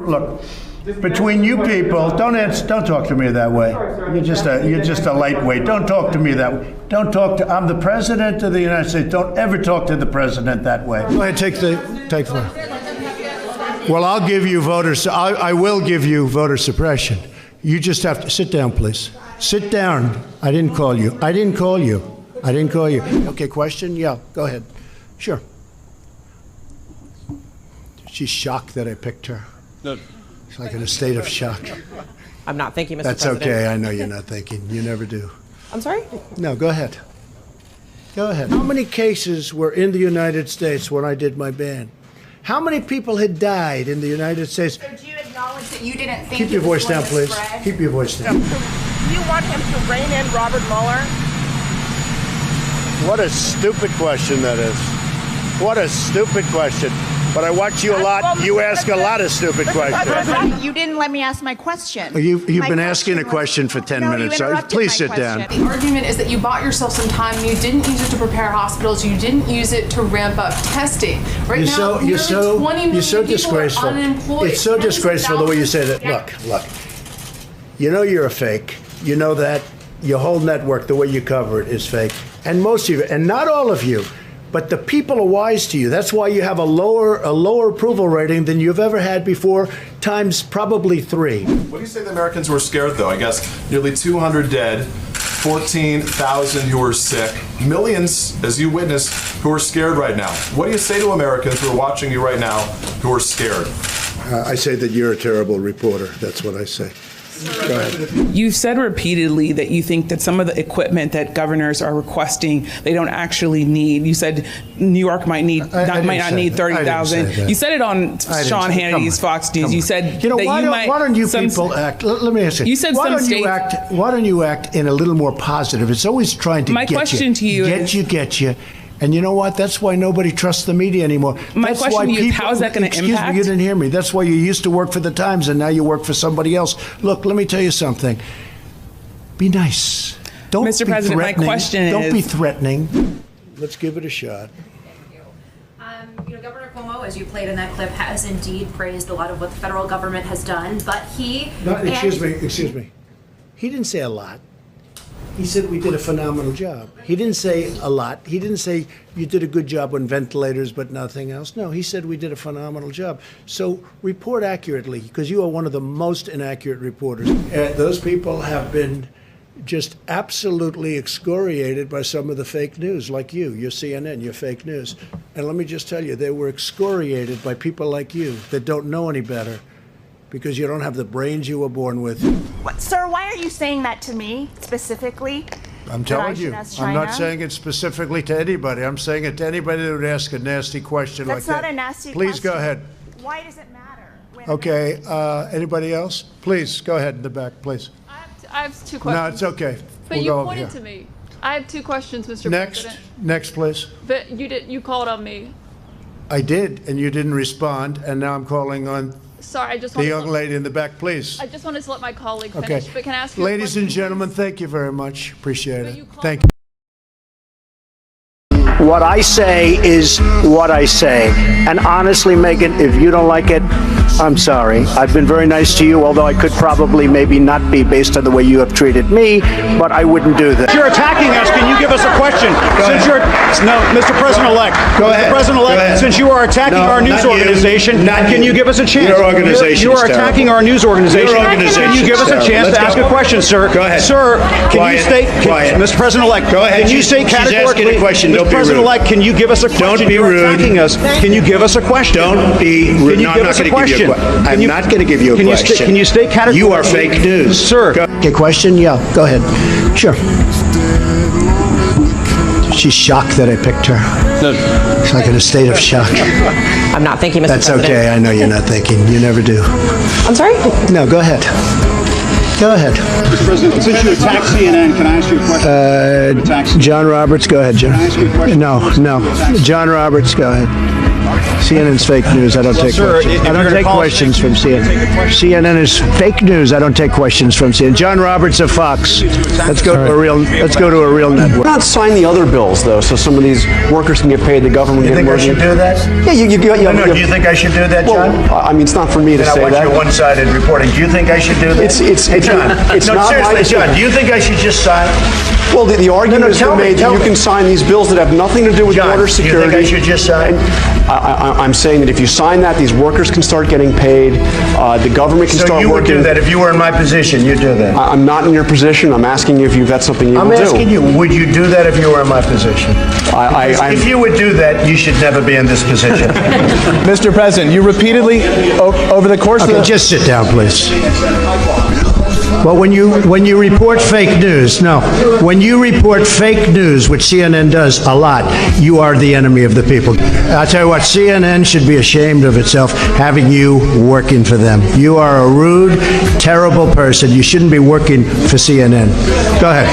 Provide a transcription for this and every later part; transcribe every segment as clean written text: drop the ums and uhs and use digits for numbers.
look. Between you people, don't talk to me that way. You're just a lightweight. Don't talk to me that way. Don't talk to. I'm the president of the United States. Don't ever talk to the president that way. Go ahead, take the. Well, I'll give you voters. I will give you voter suppression. You just have to sit down, please. Sit down. I didn't call you. I didn't call you. I didn't call you. Okay, question? Yeah, go ahead. Sure. She's shocked that I picked her. No. It's like in a state of shock. I'm not thinking, Mr. That's President. okay. I know you're not thinking. You never do. I'm sorry? No, go ahead. Go ahead. How many cases were in the United States when I did my ban? How many people had died in the United States? So do you acknowledge that you didn't think Keep your voice down, please. Keep your voice down. Do you want him to rein in Robert Mueller? What a stupid question that is. What a stupid question. But I watch you a lot. You ask a lot of stupid questions. You didn't let me ask my question. You've been asking a question for 10 minutes. Please sit down. The argument is that you bought yourself some time and you didn't use it to prepare hospitals. You didn't use it to ramp up testing. Right now, you're so 20 million people disgraceful. are unemployed. It's so disgraceful the way you say that. Look. You know you're a fake. You know that your whole network, the way you cover it, is fake. And most of you, and not all of you, but the people are wise to you. That's why you have a lower approval rating than you've ever had before, times probably 3. What do you say the Americans were scared, though? I guess nearly 200 dead, 14,000 who are sick, millions, as you witnessed, who are scared right now. What do you say to Americans who are watching you right now who are scared? I say that you're a terrible reporter. That's what I say. Go ahead. You've said repeatedly that you think that some of the equipment that governors are requesting they don't actually need. You said New York might not need 30,000. You said it on Sean Hannity's Fox News. You said why don't you people act? Let me ask you. You said why don't you act in a little more positive? It's always trying to get you. And you know what? That's why nobody trusts the media anymore. My question to you is, how is that going to impact? Excuse me, you didn't hear me. That's why you used to work for the Times and now you work for somebody else. Look, let me tell you something. Be nice. Don't Mr. be President, threatening. my question is... Don't be threatening. Let's give it a shot. Governor Cuomo, as you played in that clip, has indeed praised a lot of what the federal government has done, but he... Excuse me. He didn't say a lot. He said we did a phenomenal job. He didn't say a lot. He didn't say you did a good job on ventilators but nothing else. No, he said we did a phenomenal job. So report accurately, because you are one of the most inaccurate reporters. Those people have been just absolutely excoriated by some of the fake news, like you. You're CNN, you're fake news. And let me just tell you, they were excoriated by people like you that don't know any better, because you don't have the brains you were born with. Sir, why are you saying that to me specifically? I'm telling you. I'm not saying it specifically to anybody. I'm saying it to anybody that would ask a nasty question like that. That's not a nasty question. Please go ahead. Why does it matter? Okay. Anybody else? Please go ahead in the back, please. I have two questions. No, it's okay. But you pointed to me. I have two questions, Mr. President. Next, please. But you called on me. I did, and you didn't respond, and now I'm calling on Sorry, I just the young lady in the back, please. I just wanted to let my colleague finish, Okay. but can I ask you Ladies a and question, gentlemen, please? thank you very much. Appreciate it. Thank you. What I say is what I say. And honestly, Megan, if you don't like it, I'm sorry. I've been very nice to you, although I could probably maybe not be based on the way you have treated me, but I wouldn't do that. If you're attacking us, can you give us a question? Mr. President-elect. Go ahead. Mr. President-elect, since you are attacking our news organization, can you give us a chance? Your organization You are attacking our news organization. Can you give us a chance to ask a question, sir? Go ahead. Sir, can you state, Mr. President-elect, Go ahead. can you say categorically, She's asking a question. Don't Mr. be rude. President-elect, can you give us a question? Don't be You're rude. attacking us. Can you give us a question? Don't be rude. Can you No, give I'm us not a going to give you a question? question. I'm not going to give you a question. Can you state categorically? You are fake news. Sir. Okay, question? Yeah, go ahead. Sure. She's shocked that I picked her. No. It's like in a state of shock. I'm not thinking, Mr. That's President. okay. I know you're not thinking. You never do. I'm sorry? No, go ahead. Go ahead. Mr. President, since you attacked CNN, can I ask you a question? John Roberts, go ahead, John. Can I ask you a question? No. John Roberts, go ahead. CNN's fake news. I don't take sir, questions. if I don't you're take gonna call us questions fake from news, you're gonna take a CNN. question. CNN is fake news. I don't take questions from CNN. John Roberts of Fox. Let's go to a real. Let's go to a real network. Not sign the other bills though, so some of these workers can get paid. The government. You get think I working. should do that? Yeah, No, do you think I should do that, John? Well, I mean, it's not for me to Then I say want that. your one-sided reporting. Do you think I should do that? John. It's No, not seriously, my John. Do you think I should just sign? Well, the argument has tell been me, made that tell you me. can sign these bills that have nothing to do with John, border do you security. think I should just sign? I'm saying that if you sign that, these workers can start getting paid. The government can So start you would working. do that if you were in my position? You'd do that? I'm not in your position. I'm asking you if that's something you I'm will do. asking you, would you do that if you were in my position? If you would do that, you should never be in this position. Mr. President, you repeatedly, over the course of Okay, the... just sit down, please. Well, when you report fake news, when you report fake news, which CNN does a lot, you are the enemy of the people. I'll tell you what, CNN should be ashamed of itself having you working for them. You are a rude, terrible person. You shouldn't be working for CNN. Go ahead.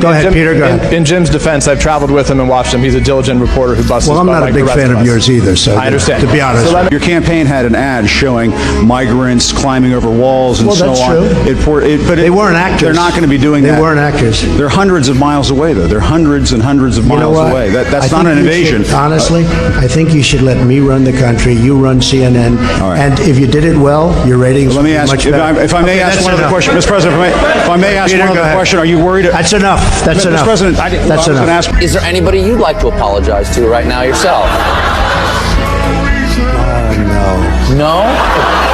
Go ahead, Peter, go ahead. In Jim's defense, I've traveled with him and watched him. He's a diligent reporter who busts Well, I'm not a big fan of yours either, so I understand. to be honest. Your campaign had an ad showing migrants climbing over walls and Well, so that's on. true. But They weren't actors. They're not going to be doing that. They weren't actors. They're hundreds of miles away, though. They're hundreds and hundreds of You know miles what? away. That's I not think an you invasion. should- honestly, I think you should let me run the country. You run CNN. All right. And if you did it well, your ratings Let me would be ask, much if better. I may Okay, ask that's one other enough. question, Mr. President. If I may ask Peter, one go other ahead. question, are you worried? That's enough. That's Mr. enough. President, That's I was going to enough. ask. Is there anybody you'd like to apologize to right now yourself? No. No?